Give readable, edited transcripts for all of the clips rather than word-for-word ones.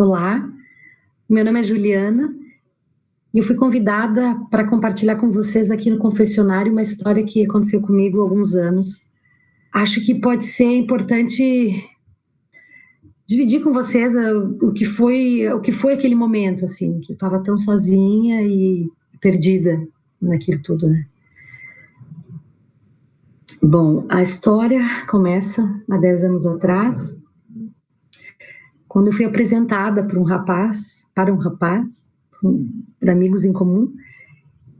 Olá, meu nome é Juliana e eu fui convidada para compartilhar com vocês aqui no confessionário uma história que aconteceu comigo há alguns anos. Acho que pode ser importante dividir com vocês o que foi aquele momento, assim, que eu estava tão sozinha e perdida naquilo tudo, né? Bom, a história começa há 10 anos atrás, quando eu fui apresentada para um rapaz, por amigos em comum,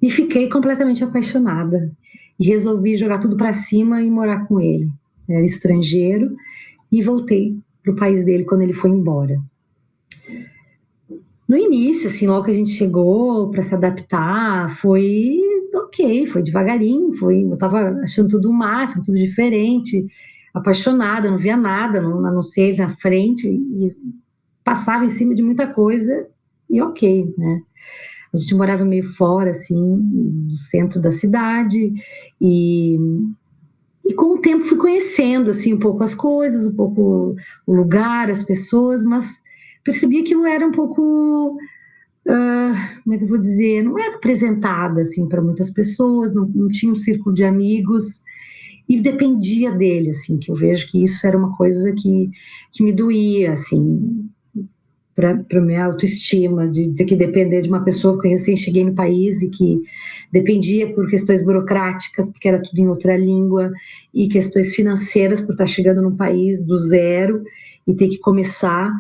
e fiquei completamente apaixonada. E resolvi jogar tudo para cima e morar com ele. Era estrangeiro e voltei para o país dele quando ele foi embora. No início, assim, logo que a gente chegou para se adaptar, foi ok, foi devagarinho, eu estava achando tudo o máximo, tudo diferente, apaixonada, não via nada, a não ser na frente, e passava em cima de muita coisa, e ok, né? A gente morava meio fora, assim, no centro da cidade, e com o tempo fui conhecendo, assim, um pouco as coisas, um pouco o lugar, as pessoas, mas percebia que eu era um pouco, como é que eu vou dizer, não era apresentada, assim, para muitas pessoas, não tinha um círculo de amigos, e dependia dele, assim, que eu vejo que isso era uma coisa que me doía, assim, para minha autoestima, de ter que depender de uma pessoa, porque eu recém cheguei no país e que dependia por questões burocráticas, porque era tudo em outra língua, e questões financeiras, por estar chegando num país do zero e ter que começar.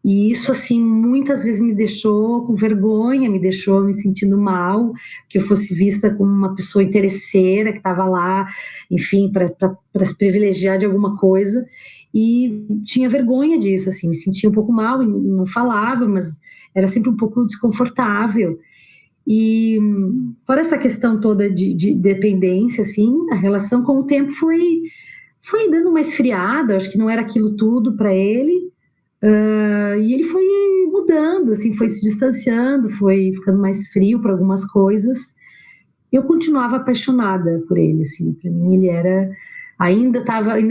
E isso, assim, muitas vezes me deixou com vergonha, me deixou me sentindo mal, que eu fosse vista como uma pessoa interesseira, que estava lá, enfim, para se privilegiar de alguma coisa, e tinha vergonha disso, assim, me sentia um pouco mal, e não falava, mas era sempre um pouco desconfortável. E fora essa questão toda de dependência, assim, a relação com o tempo foi dando uma esfriada, acho que não era aquilo tudo para ele. E ele foi mudando, assim, foi se distanciando, foi ficando mais frio para algumas coisas. Eu continuava apaixonada por ele, assim, para mim ele era, ainda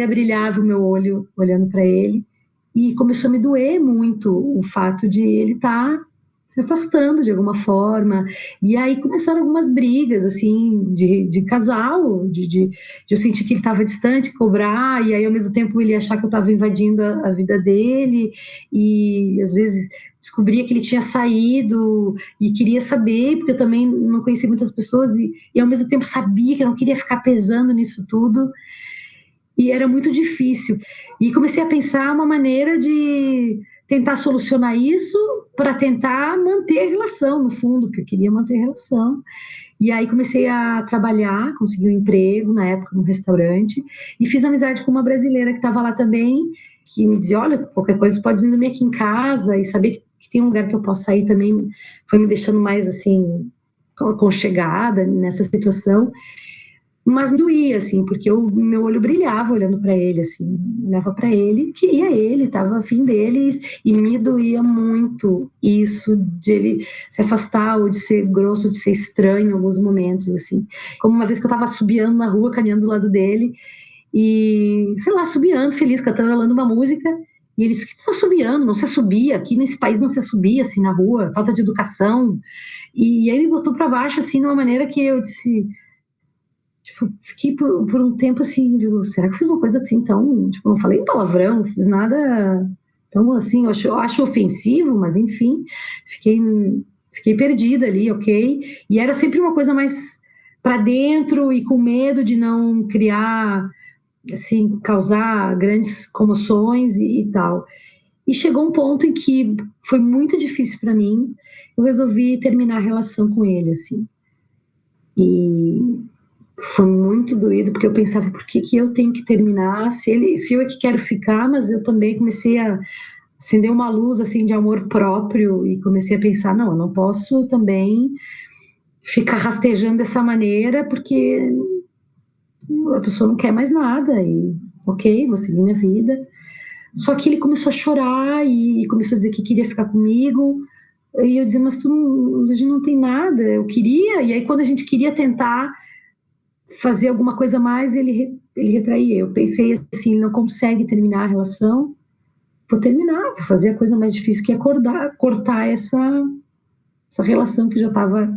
brilhava o meu olho olhando para ele, e começou a me doer muito o fato de ele estar se afastando de alguma forma, e aí começaram algumas brigas, assim, de casal, de eu sentir que ele estava distante, cobrar, e aí ao mesmo tempo ele achar que eu estava invadindo a vida dele, e às vezes descobria que ele tinha saído e queria saber, porque eu também não conhecia muitas pessoas, e ao mesmo tempo sabia que eu não queria ficar pesando nisso tudo, e era muito difícil. E comecei a pensar uma maneira de tentar solucionar isso para tentar manter a relação, no fundo, porque eu queria manter a relação. E aí comecei a trabalhar, consegui um emprego, na época, num restaurante, e fiz amizade com uma brasileira que estava lá também, que me dizia, olha, qualquer coisa pode vir dormir aqui em casa, e saber que tem um lugar que eu posso sair também, foi me deixando mais, assim, aconchegada nessa situação. Mas doía, assim, porque meu olho brilhava olhando para ele, assim, olhava para ele, queria ele, estava afim deles, e me doía muito isso de ele se afastar, ou de ser grosso, de ser estranho em alguns momentos, assim. Como uma vez que eu estava assobiando na rua, caminhando do lado dele, e, sei lá, assobiando, feliz, cantarolando uma música, e ele disse, o que tu tá assobiando? Não se assobia, aqui nesse país não se assobia, assim, na rua, falta de educação. E aí me botou para baixo, assim, de uma maneira que eu disse... Tipo, fiquei por um tempo assim, digo, será que eu fiz uma coisa assim tão, tipo, não falei palavrão, não fiz nada tão assim, eu acho ofensivo, mas enfim, fiquei perdida ali, ok? E era sempre uma coisa mais para dentro e com medo de não criar, assim, causar grandes comoções e tal. E chegou um ponto em que foi muito difícil para mim, eu resolvi terminar a relação com ele, assim. E foi muito doído, porque eu pensava, por que eu tenho que terminar, se eu é que quero ficar, mas eu também comecei a acender uma luz, assim, de amor próprio, e comecei a pensar, não, eu não posso também ficar rastejando dessa maneira, porque a pessoa não quer mais nada, e ok, vou seguir minha vida. Só que ele começou a chorar, e começou a dizer que queria ficar comigo, e eu dizia, mas a gente não tem nada, eu queria, e aí quando a gente queria tentar fazer alguma coisa mais, ele retraía. Eu pensei assim, ele não consegue terminar a relação, vou terminar, vou fazer a coisa mais difícil que é cortar essa relação que já estava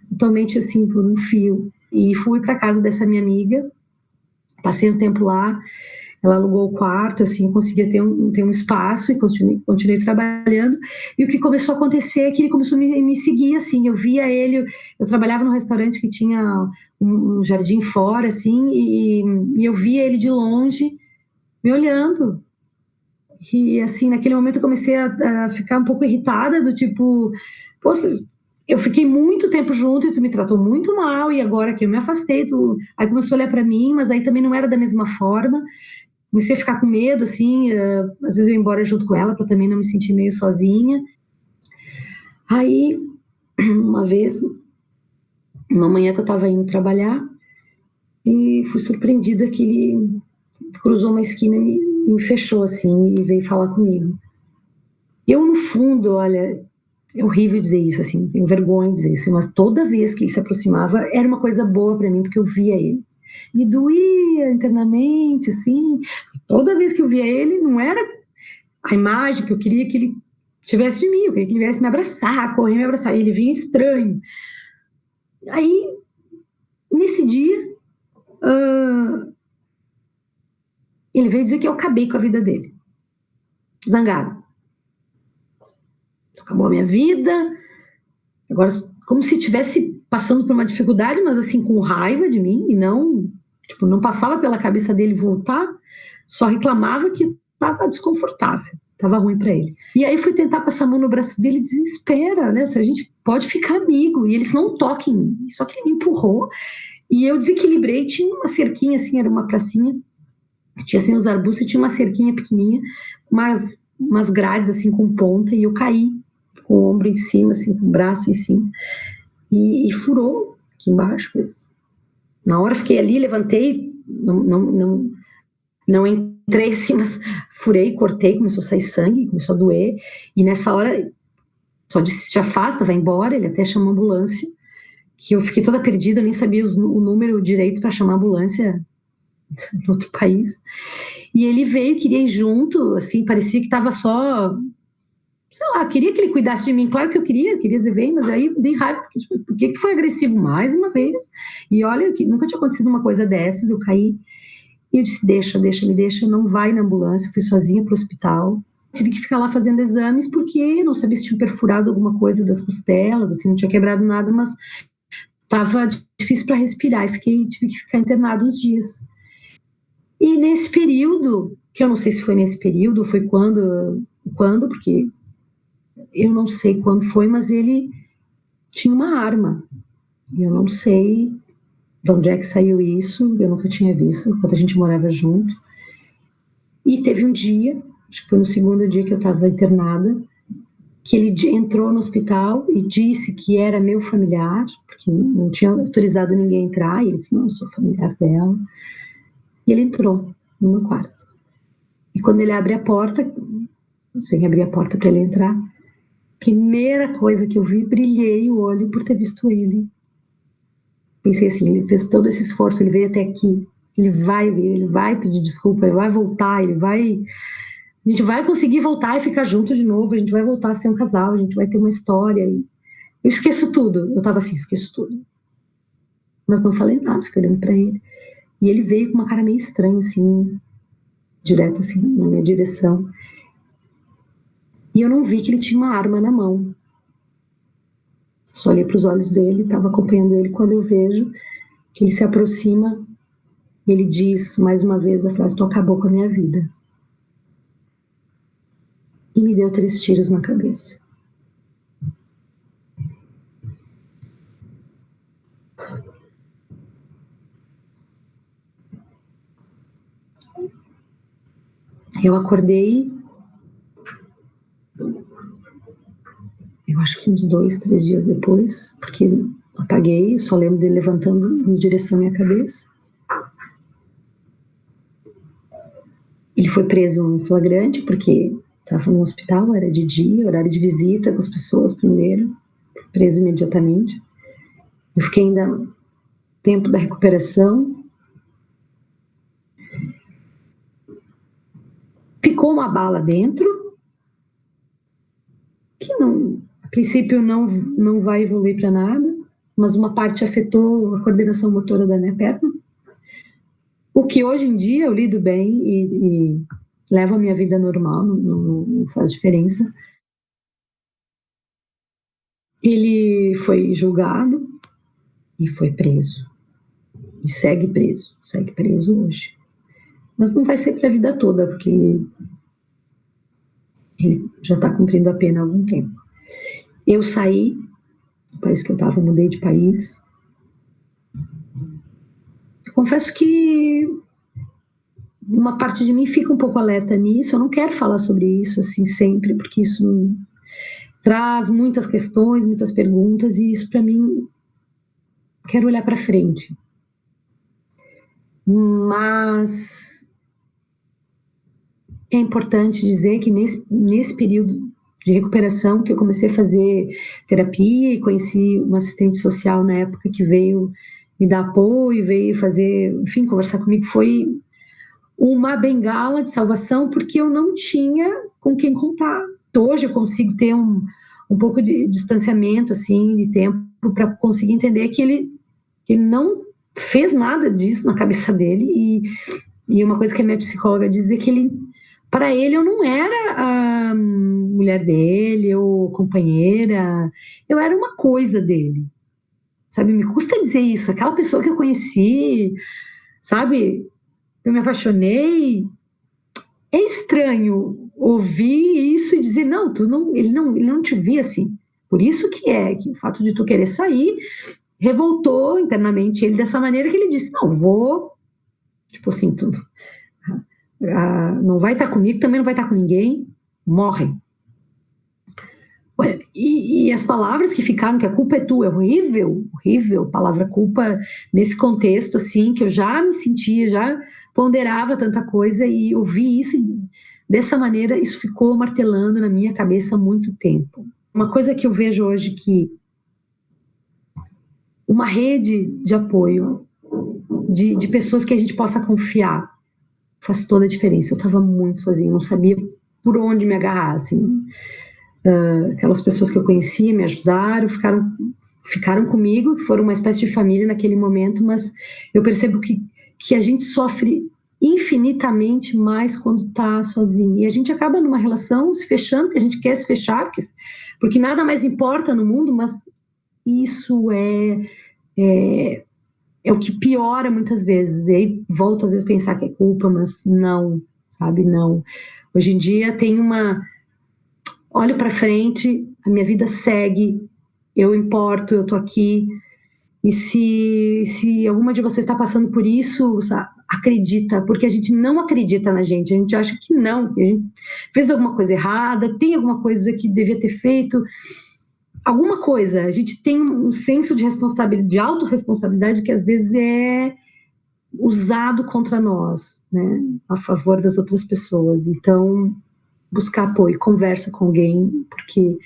totalmente assim por um fio. E fui para casa dessa minha amiga, passei um tempo lá, ela alugou o quarto, assim, conseguia ter um espaço e continuei trabalhando. E o que começou a acontecer é que ele começou a me seguir, assim, eu via ele, eu trabalhava num restaurante que tinha um jardim fora, assim, e eu via ele de longe, me olhando. E, assim, naquele momento eu comecei a ficar um pouco irritada, do tipo, poxa, eu fiquei muito tempo junto e tu me tratou muito mal, e agora que eu me afastei, aí começou a olhar para mim, mas aí também não era da mesma forma. Comecei a ficar com medo, assim, às vezes eu ia embora junto com ela para também não me sentir meio sozinha. Aí, uma vez, uma manhã que eu estava indo trabalhar, e fui surpreendida que ele cruzou uma esquina e me fechou, assim, e veio falar comigo. Eu, no fundo, olha, é horrível dizer isso, assim, tenho vergonha de dizer isso, mas toda vez que ele se aproximava, era uma coisa boa para mim, porque eu via ele. Me doía internamente, assim, toda vez que eu via ele, não era a imagem que eu queria que ele tivesse de mim, eu queria que ele viesse me abraçar, correr me abraçar, e ele vinha estranho. Aí, nesse dia, ele veio dizer que eu acabei com a vida dele. Zangado. Acabou a minha vida, agora, como se estivesse passando por uma dificuldade, mas assim, com raiva de mim, e não, tipo, não passava pela cabeça dele voltar, só reclamava que estava desconfortável, estava ruim para ele. E aí fui tentar passar a mão no braço dele, desespera, né? Se a gente pode ficar amigo, e eles não toquem em mim. Só que ele me empurrou, e eu desequilibrei, tinha uma cerquinha assim, era uma pracinha, tinha assim os arbustos, e tinha uma cerquinha pequenininha, umas grades assim com ponta, e eu caí com o ombro em cima, assim, com o braço em cima, e furou aqui embaixo. Mas na hora fiquei ali, levantei, não entrei assim, mas furei, cortei, começou a sair sangue, começou a doer, e nessa hora só disse, se afasta, vai embora, ele até chamou a ambulância, que eu fiquei toda perdida, eu nem sabia o número direito para chamar a ambulância no outro país, e ele veio, queria ir junto, assim, parecia que estava só, sei lá, queria que ele cuidasse de mim, claro que eu queria dizer, vem, mas aí dei raiva, porque, tipo, por que foi agressivo mais uma vez? E olha, que nunca tinha acontecido uma coisa dessas, eu caí, e eu disse, deixa, me deixa, não vai na ambulância, fui sozinha para o hospital, tive que ficar lá fazendo exames, porque não sabia se tinha perfurado alguma coisa das costelas, assim, não tinha quebrado nada, mas estava difícil para respirar, e tive que ficar internado uns dias. E nesse período, que eu não sei se foi nesse período, foi quando, porque eu não sei quando foi, mas ele tinha uma arma. E eu não sei de onde é que saiu isso, eu nunca tinha visto, quando a gente morava junto. E teve um dia, acho que foi no segundo dia que eu estava internada, que ele entrou no hospital e disse que era meu familiar, porque não tinha autorizado ninguém a entrar, e ele disse, não, eu sou familiar dela. E ele entrou no meu quarto. E quando ele abre a porta, você vem abrir a porta para ele entrar, primeira coisa que eu vi, brilhei o olho por ter visto ele. Pensei assim, ele fez todo esse esforço, ele veio até aqui, ele vai pedir desculpa, ele vai voltar, a gente vai conseguir voltar e ficar junto de novo, a gente vai voltar a ser um casal, a gente vai ter uma história. Eu esqueço tudo, eu tava assim, esqueço tudo. Mas não falei nada, fiquei olhando pra ele. E ele veio com uma cara meio estranha, assim, direto assim, na minha direção. E eu não vi que ele tinha uma arma na mão. Só olhei para os olhos dele, estava acompanhando ele, quando eu vejo que ele se aproxima, ele diz mais uma vez a frase, tu acabou com a minha vida. E me deu 3 tiros na cabeça. Eu acordei, eu acho que uns 2, 3 dias depois, porque apaguei, só lembro dele levantando em direção à minha cabeça. Ele foi preso em flagrante, porque estava no hospital, era de dia, horário de visita com as pessoas, prenderam, preso imediatamente. Eu fiquei ainda tempo da recuperação. ficou uma bala dentro, que não, a princípio não vai evoluir para nada, mas uma parte afetou a coordenação motora da minha perna, o que hoje em dia eu lido bem e levo a minha vida normal, não faz diferença. Ele foi julgado e foi preso. E segue preso hoje. Mas não vai ser para a vida toda, porque ele já está cumprindo a pena há algum tempo. Eu saí do país que eu estava, mudei de país. Eu confesso que uma parte de mim fica um pouco alerta nisso. Eu não quero falar sobre isso assim sempre, porque isso traz muitas questões, muitas perguntas, e isso para mim, quero olhar para frente. Mas é importante dizer que nesse período de recuperação que eu comecei a fazer terapia e conheci uma assistente social na época que veio me dar apoio, veio fazer, enfim, conversar comigo, foi uma bengala de salvação, porque eu não tinha com quem contar. Hoje eu consigo ter um pouco de distanciamento, assim, de tempo, para conseguir entender que ele não fez nada disso na cabeça dele, e uma coisa que a minha psicóloga diz é que para ele eu não era a mulher dele ou companheira, eu era uma coisa dele, sabe? Me custa dizer isso, aquela pessoa que eu conheci, sabe? Eu me apaixonei. É estranho ouvir isso e dizer, não, ele não te via assim. Por isso que o fato de tu querer sair revoltou internamente ele dessa maneira, que ele disse, não, vou, tipo assim, não vai estar comigo, também não vai estar com ninguém, morre. E as palavras que ficaram, que a culpa é tua, é horrível, horrível, palavra culpa, nesse contexto, assim, que eu já me sentia, já ponderava tanta coisa, e ouvi isso dessa maneira, isso ficou martelando na minha cabeça há muito tempo. Uma coisa que eu vejo hoje, que uma rede de apoio, de pessoas que a gente possa confiar, faz toda a diferença. Eu estava muito sozinha, não sabia por onde me agarrar, assim. Aquelas pessoas que eu conhecia me ajudaram, ficaram comigo, foram uma espécie de família naquele momento, mas eu percebo que a gente sofre infinitamente mais quando está sozinho, e a gente acaba numa relação se fechando, porque a gente quer se fechar, porque nada mais importa no mundo, mas isso é o que piora muitas vezes, e aí volto às vezes a pensar que é culpa, mas não, sabe, não. Hoje em dia olho para frente, a minha vida segue, eu importo, eu tô aqui, e se alguma de vocês está passando por isso, sabe, acredita, porque a gente não acredita na gente, a gente acha que não, que a gente fez alguma coisa errada, tem alguma coisa que devia ter feito, alguma coisa, a gente tem um senso de responsabilidade, de autorresponsabilidade, que às vezes é usado contra nós, né, a favor das outras pessoas. Então, buscar apoio, conversa com alguém, porque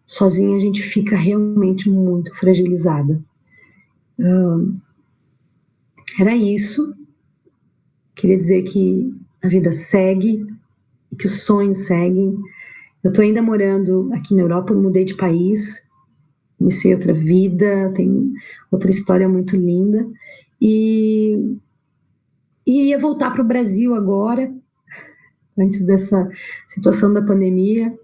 sozinha a gente fica realmente muito fragilizada. Era isso. Queria dizer que a vida segue, que os sonhos seguem. Eu estou ainda morando aqui na Europa, eu mudei de país, comecei outra vida, tem outra história muito linda, e ia voltar para o Brasil agora, antes dessa situação da pandemia,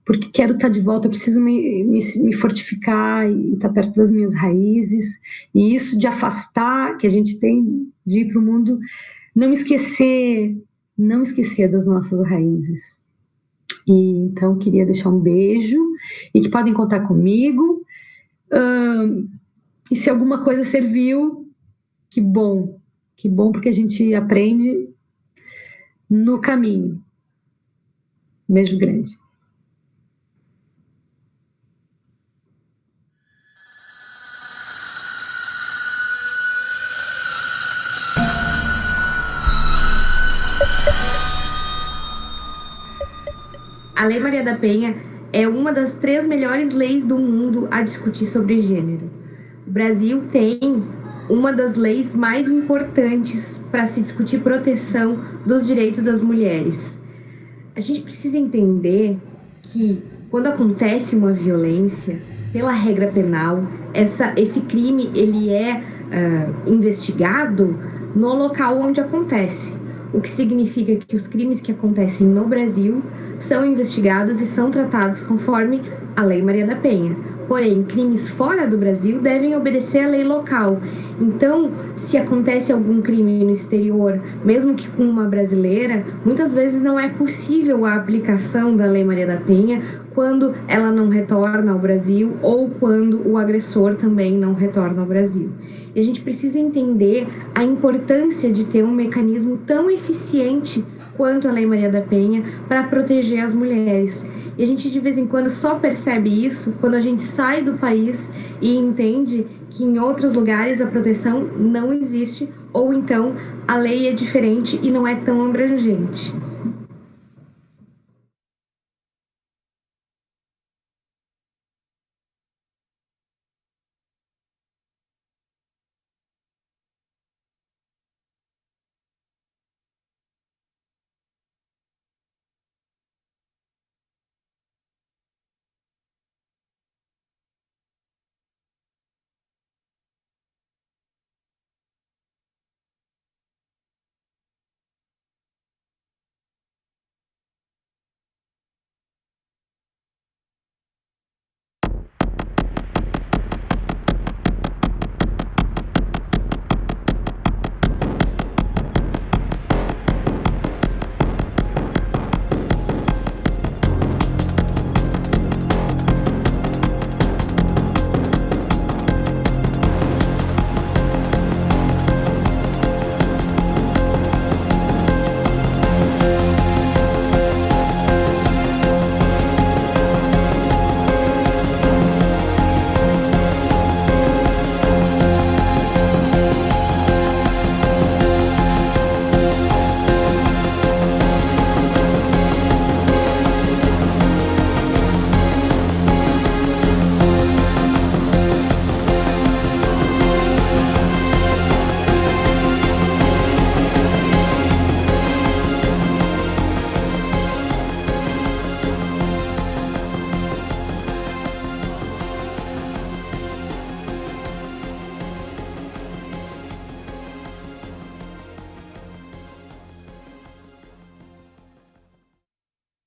porque quero estar de volta, eu preciso me fortificar e estar perto das minhas raízes, e isso de afastar, que a gente tem de ir para o mundo, não esquecer das nossas raízes. E então queria deixar um beijo, e que podem contar comigo, e se alguma coisa serviu, que bom, porque a gente aprende no caminho. Beijo grande. A Lei Maria da Penha é uma das 3 melhores leis do mundo a discutir sobre gênero. O Brasil tem uma das leis mais importantes para se discutir proteção dos direitos das mulheres. A gente precisa entender que quando acontece uma violência, pela regra penal, esse crime ele é investigado no local onde acontece. O que significa que os crimes que acontecem no Brasil são investigados e são tratados conforme a Lei Maria da Penha. Porém, crimes fora do Brasil devem obedecer à lei local. Então, se acontece algum crime no exterior, mesmo que com uma brasileira, muitas vezes não é possível a aplicação da Lei Maria da Penha quando ela não retorna ao Brasil ou quando o agressor também não retorna ao Brasil. E a gente precisa entender a importância de ter um mecanismo tão eficiente quanto a Lei Maria da Penha para proteger as mulheres. E a gente de vez em quando só percebe isso quando a gente sai do país e entende que em outros lugares a proteção não existe ou então a lei é diferente e não é tão abrangente.